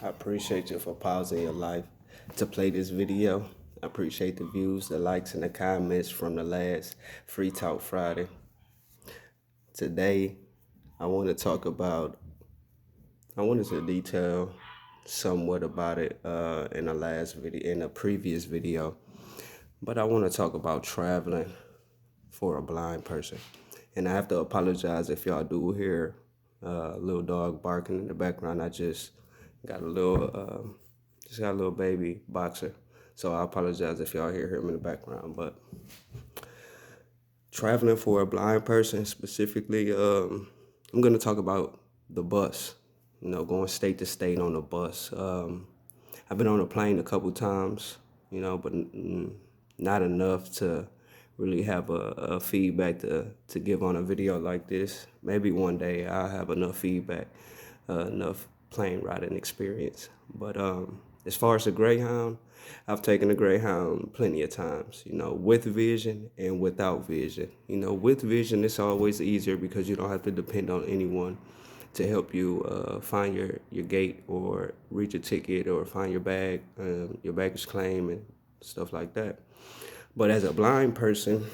I appreciate you for pausing your life to play this video. I appreciate the views, the likes, and the comments from the last Free Talk Friday. Today, I want to talk about, I wanted to detail somewhat about it in the last video, in a previous video, but I want to talk about traveling for a blind person. And I have to apologize if y'all do hear a little dog barking in the background. I just got a little baby boxer. So I apologize if y'all hear him in the background. But traveling for a blind person specifically, I'm gonna talk about the bus. Going state to state on the bus. I've been on a plane a couple times, but not enough to really have a feedback to give on a video like this. Maybe one day I'll have enough feedback, enough plane riding experience. But as far as the Greyhound, I've taken the Greyhound plenty of times, with vision and without vision. With vision, it's always easier because you don't have to depend on anyone to help you find your gate or reach a ticket or find your bag, your baggage claim and stuff like that. But as a blind person,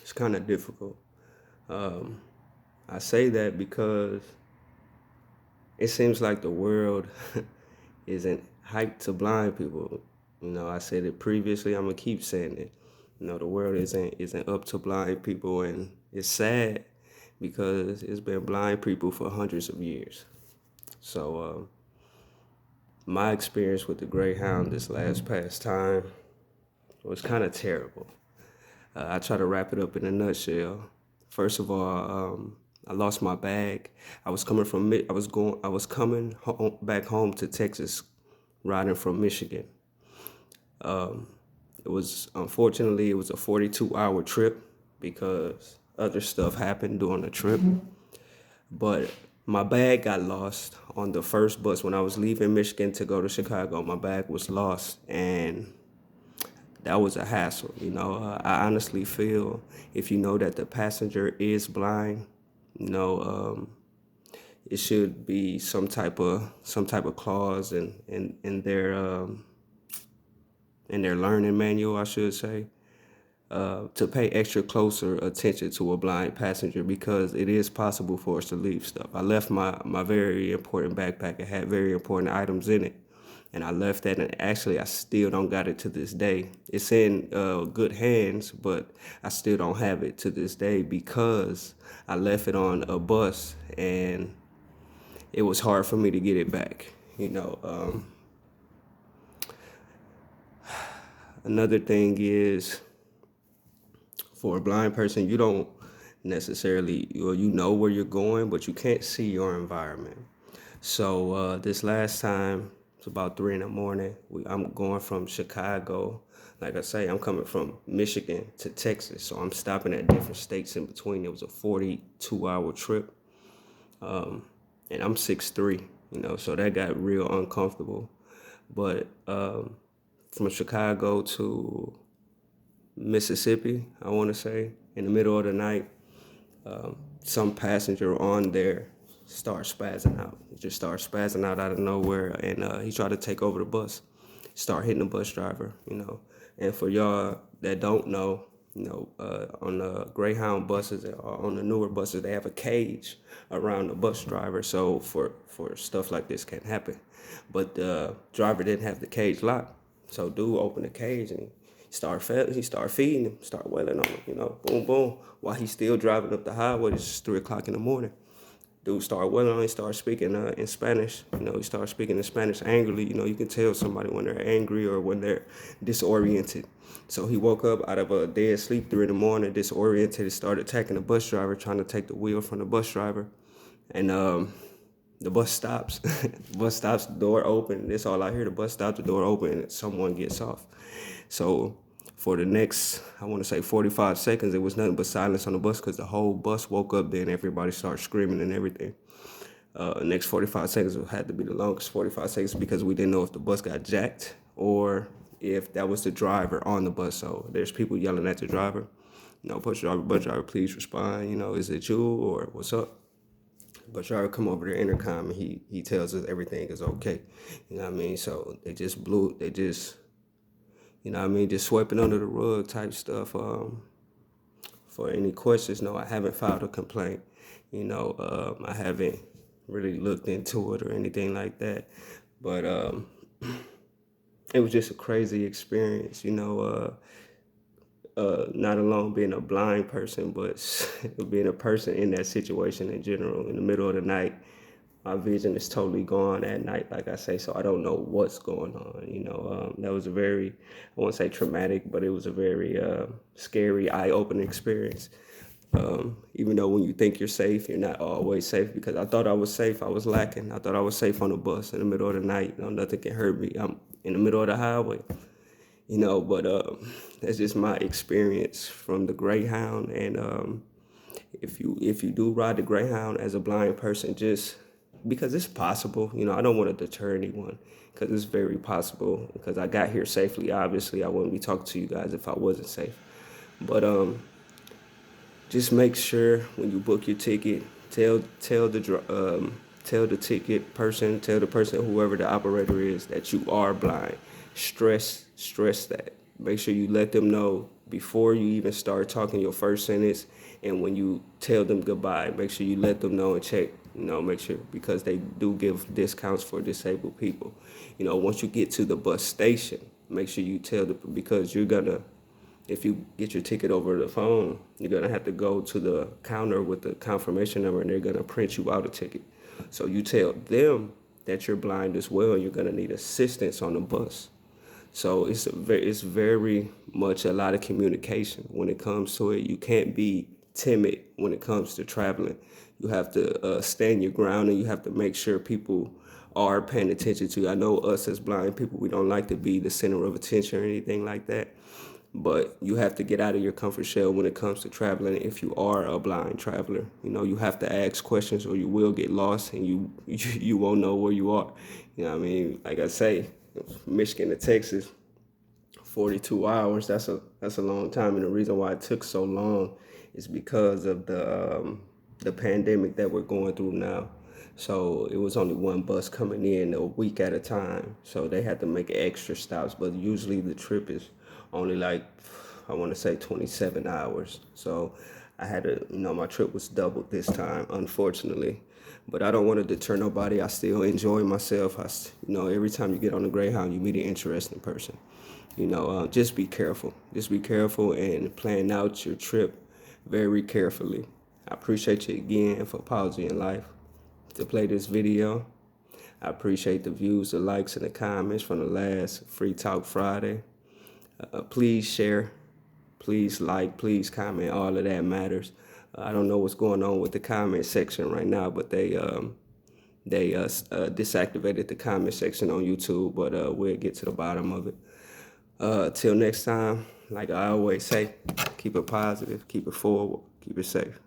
it's kind of difficult. I say that because it seems like the world isn't hyped to blind people. I said it previously, I'm gonna keep saying it. The world isn't up to blind people, and it's sad because it's been blind people for hundreds of years. So my experience with the Greyhound this past time was kind of terrible. I try to wrap it up in a nutshell. First of all, I lost my bag. I was coming back home to Texas, riding from Michigan. Unfortunately, it was a 42-hour trip because other stuff happened during the trip. But my bag got lost on the first bus when I was leaving Michigan to go to Chicago. My bag was lost, and that was a hassle. I honestly feel if you know that the passenger is blind, it should be some type of clause in their learning manual, I should say, to pay extra closer attention to a blind passenger because it is possible for us to leave stuff. I left my very important backpack. It had very important items in it. And I left that, and actually I still don't got it to this day. It's in good hands, but I still don't have it to this day because I left it on a bus, and it was hard for me to get it back. Another thing is, for a blind person, you don't necessarily, or you know where you're going, but you can't see your environment. So this last time, it's about 3 a.m. I'm going from Chicago. Like I say, I'm coming from Michigan to Texas, so I'm stopping at different states in between. It was a 42-hour trip, and I'm 6'3", so that got real uncomfortable. But from Chicago to Mississippi, I want to say, in the middle of the night, some passenger on there started spazzing out. He just started spazzing out of nowhere, and he tried to take over the bus. Start hitting the bus driver, And for y'all that don't know, on the Greyhound buses or on the newer buses, they have a cage around the bus driver, so for stuff like this can happen. But the driver didn't have the cage locked, so dude opened the cage and he started feeding him, start wailing on him, boom, boom, while he's still driving up the highway. It's 3 o'clock in the morning. Dude started wailing on him, started speaking in Spanish. He started speaking in Spanish angrily. You can tell somebody when they're angry or when they're disoriented. So he woke up out of a dead sleep 3 a.m, disoriented, started attacking the bus driver, trying to take the wheel from the bus driver. And the bus stops. The bus stops, the door open. That's all I hear. The bus stops, the door open, and someone gets off. So for the next, I want to say 45 seconds, it was nothing but silence on the bus because the whole bus woke up. Then everybody started screaming and everything. The next 45 seconds had to be the longest 45 seconds because we didn't know if the bus got jacked or if that was the driver on the bus. So there's people yelling at the driver, bus driver, please respond. Is it you or what's up? But y'all come over the intercom and he tells us everything is okay. You know what I mean? So they just, you know what I mean, just sweeping under the rug type stuff. For any questions, no, I haven't filed a complaint. I haven't really looked into it or anything like that. But it was just a crazy experience, not alone being a blind person, but being a person in that situation in general. In the middle of the night, my vision is totally gone at night, like I say, so I don't know what's going on. That was a very, I won't say traumatic, but it was a very scary, eye-opening experience. Even though when you think you're safe, you're not always safe, because I thought I was safe. I was lacking. I thought I was safe on the bus in the middle of the night. Nothing can hurt me. I'm in the middle of the highway. But that's just my experience from the Greyhound. And if you do ride the Greyhound as a blind person, just because it's possible, I don't want to deter anyone, because it's very possible, because I got here safely. Obviously, I wouldn't be talking to you guys if I wasn't safe. But just make sure when you book your ticket, tell the ticket person, tell the person, whoever the operator is, that you are blind. Stress that. Make sure you let them know before you even start talking your first sentence, and when you tell them goodbye, make sure you let them know and check. Make sure, because they do give discounts for disabled people. Once you get to the bus station, make sure you tell them, because if you get your ticket over the phone, you're gonna have to go to the counter with the confirmation number, and they're gonna print you out a ticket. So you tell them that you're blind as well, and you're gonna need assistance on the bus. So it's very much a lot of communication when it comes to it. You can't be timid when it comes to traveling. You have to stand your ground, and you have to make sure people are paying attention to you. I know us as blind people, we don't like to be the center of attention or anything like that. But you have to get out of your comfort shell when it comes to traveling. If you are a blind traveler, you have to ask questions, or you will get lost, and you won't know where you are. You know what I mean? Like I say, Michigan to Texas, 42 hours. That's a long time, and the reason why it took so long is because of the pandemic that we're going through now. So it was only one bus coming in a week at a time. So they had to make extra stops. But usually the trip is only like, I want to say 27 hours. So I had to, my trip was doubled this time, unfortunately. But I don't want to deter nobody. I still enjoy myself. Every time you get on the Greyhound, you meet an interesting person. Just be careful. Just be careful and plan out your trip very carefully. I appreciate you again for Apology in Life to play this video. I appreciate the views, the likes, and the comments from the last Free Talk Friday. Please share, please like, please comment. All of that matters. I don't know what's going on with the comment section right now, but they deactivated the comment section on YouTube, but we'll get to the bottom of it. Till next time, like I always say, keep it positive, keep it forward, keep it safe.